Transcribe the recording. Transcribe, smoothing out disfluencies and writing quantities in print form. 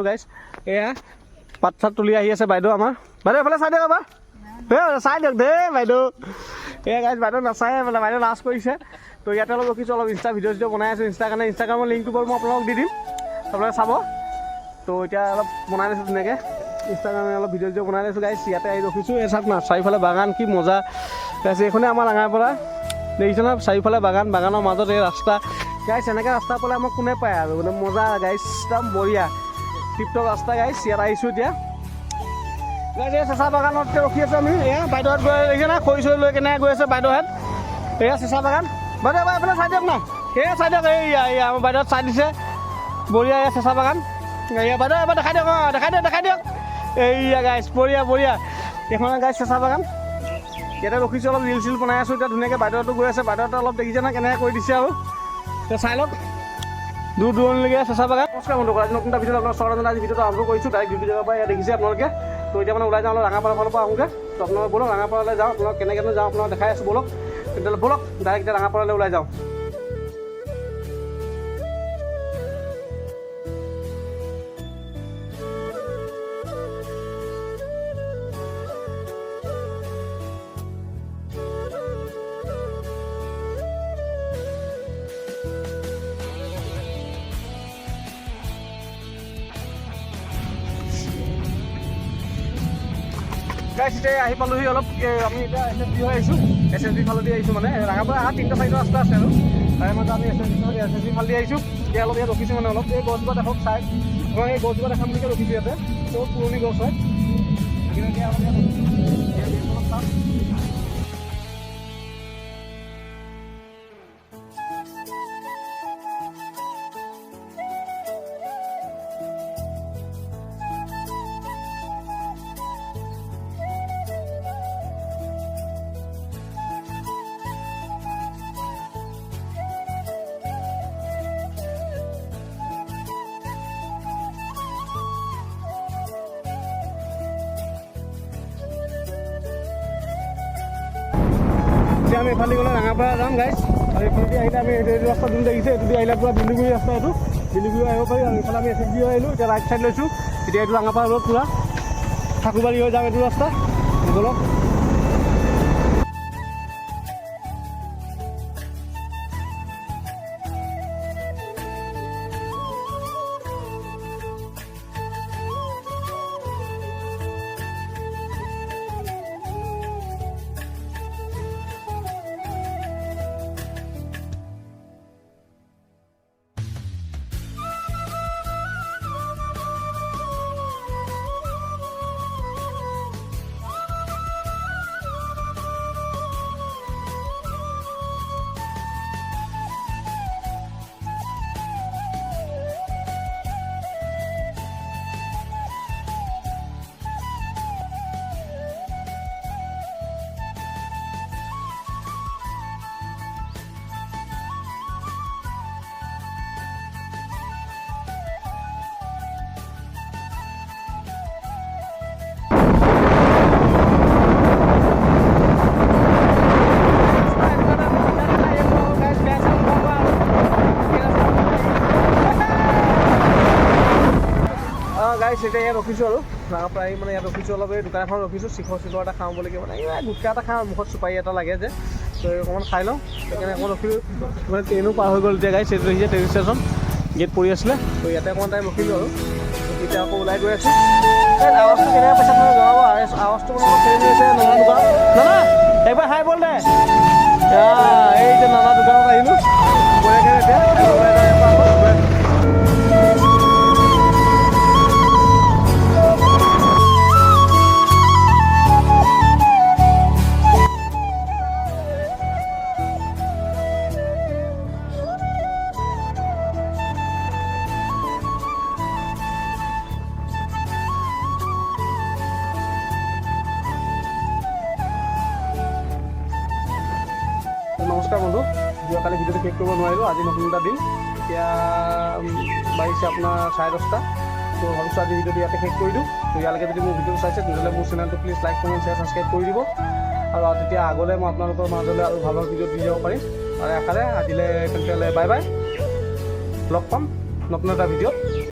গাইছ এয়া পাত চাত তুলি আহি আছে বাইদেউ আমাৰ বাইদেউ এফালে চাই দিয়ক এবাৰ চাই দিয়ক দেই বাইদেউ এয়া গাইছ বাইদেউ নাচায় মানে বাইদেউ লাজ কৰিছে তো ইয়াতে অলপ ৰখিছোঁ অলপ ইনষ্টা ভিডিঅ' চিডিঅ' বনাই আছোঁ ইনষ্টাগ্ৰামৰ লিংকটো বাৰু মই আপোনালোকক দি দিম আপোনালোকে চাব তো এতিয়া অলপ বনাই লৈছোঁ ধুনীয়াকৈ ইনষ্টাগ্ৰামে অলপ ভিডিঅ' চিডিঅ' বনাই লৈছোঁ গাইছ ইয়াতে আহি ৰখিছোঁ এই চাওক না চাৰিওফালে বাগান কি মজা গাইছ এইখনে আমাৰ ৰাঙাপাৰা দেখিছে না চাৰিওফালে বাগানৰ মাজত এই ৰাস্তা গাইছ এনেকৈ ৰাস্তা পালে আমাক কোনে পায় আৰু মানে মজা গাইছ একদম বঢ়িয়া টিপটপ ৰাস্তা গাইছ ইয়াত আহিছোঁ এতিয়া গাইছ এই চেঁচা বাগানত ৰখি আছোঁ আমি এয়া বাইদেউহঁত গৈ দেখিছে না খৰি চৰি লৈ কেনে গৈ আছে বাইদেউহঁত এয়া চেঁচা বাগান বাইদেউ এবাৰ এইফালে চাই দিয়ক না সেয়া চাই দিয়ক এয়া আমাৰ বাইদেউহঁত চাই দিছে বঢ়িয়া এয়া চেঁচা বাগান এয়া বাইদেউ এবাৰ দেখাই দিয়ক অঁ দেখাই দিয়ক এইয়া গাইছ বঢ়িয়া এইখন গাইছ চেঁচা বাগান ইয়াতে ৰখিছোঁ অলপ ৰিল চিল বনাই আছোঁ এতিয়া ধুনীয়াকৈ বাইদেউহঁতো গৈ আছে বাইদেউহঁতে অলপ দেখিছে না কেনেকৈ কৰি দিছে আৰু এতিয়া চাই লওক দূৰ দূৰণলৈকে চেঁচা বাগান নমস্কাৰ বন্ধু আজি নতুন এটা ভিডিঅ'ত আপোনাৰ স্বাগতম আজি ভিডিঅ'টো আৰম্ভ কৰিছোঁ ডাইৰেক্ট ডিউটি জেগাৰ পৰা ইয়াত দেখিছে আপোনালোকে তো এতিয়া মানে ওলাই যাওঁ অলপ ৰাঙাপাৰা ফালৰ পৰা আহোঁগৈ তো আপোনালোকে ব'লক ৰাঙাপাৰালৈ যাওঁ আপোনালোক কেনেকৈ যাওঁ আপোনালোক দেখাই আছোঁ ব'লক তেতিয়াহ'লে ব'লক ডাইৰেক্ট এতিয়া ৰাঙাপাৰালৈ ওলাই যাওঁ গাইছ এতিয়া আহি পালোহি অলপ আমি এতিয়া SSB হৈ আহিছোঁ SSB ফালেদি আহিছোঁ মানে ৰাঙাপাৰা অহা 3টা 4টা ৰাস্তা আছে আৰু তাৰে মাজত আমি SSB ফালেদি আহিছোঁ এতিয়া অলপ ইয়াত ৰখিছোঁ মানে অলপ এই গছজোপা দেখক চাই মই এই গছজোপা দেখাম বুলিকৈ ৰখিছোঁ ইয়াতে বহুত পুৰণি গছ হয় এতিয়া অলপ চাম আমি এইফালে গ'লে ৰাঙাপাৰা যাম গাইছ আৰু এইফালেদি আহিলে আমি এইটো ৰাস্তা যোন দেখিছে এইটো দি আহিলে পূৰা বিন্দুগুৰি ৰাস্তা এইটো বিন্দুগুৰি আহিব পাৰি আৰু এইফালে আমি SSB হৈ আহিলোঁ এতিয়া ৰাইট চাইড লৈছোঁ এতিয়া এইটো ৰাঙাপাৰা ৰোড পূৰা ঠাকুৰবাৰী হৈ যাম এইটো ৰাস্তা ব'লক গাইছ এতিয়া ইয়াত ৰখিছোঁ আৰু ৰাঙাপাৰা আহি মানে ইয়াত ৰখিছোঁ অলপ এই দোকান এখন ৰখিছোঁ চিখৰ এটা খাওঁ বুলিকৈ মানে এই গুটকা এটা খাওঁ মুখত চুপাৰি এটা লাগে যে তো অকণমান খাই লওঁ সেইকাৰণে অকণ ৰখিলোঁ মানে ট্ৰেইনো পাৰ হৈ গ'ল এতিয়া গাইছ এইটো দেখিছে ট্ৰেইন ষ্টেচন গেট পৰি আছিলে তো ইয়াতে অকণমান টাইম ৰখিলোঁ আৰু এতিয়া আকৌ ওলাই গৈ আছোঁ এই আৱাজটো কেনেকৈ পাইছে আপোনালোকে জনাব আৱাজটো মানে অলপ ট্ৰেইন হৈছে নানা দোকান নানা একবাৰ খাই বল দে এই যে নানা দোকানত আহিলোঁ গৈ এতিয়া ওলাই যায় নমস্কাৰ বন্ধু যোৱাকালি ভিডিঅ'টো শেষ কৰিব নোৱাৰিলোঁ আজি নতুন এটা দিন এতিয়া বাঢ়িছে আপোনাৰ 10:30 তো ভাবিছোঁ আজি ভিডিঅ'টো ইয়াতে শেষ কৰি দিওঁ তো ইয়ালৈকে যদি মোৰ ভিডিঅ'টো চাইছে তেতিয়াহ'লে মোৰ চেনেলটো please like comment share subscribe কৰি দিব আৰু তেতিয়া আগলৈ মই আপোনালোকৰ মাজলৈ আৰু ভাল ভাল ভিডিঅ' দি যাব পাৰিম আৰু আশাৰে আজিলৈ তেতিয়াহ'লে বাই বাই লগ পাম নতুন এটা ভিডিঅ'ত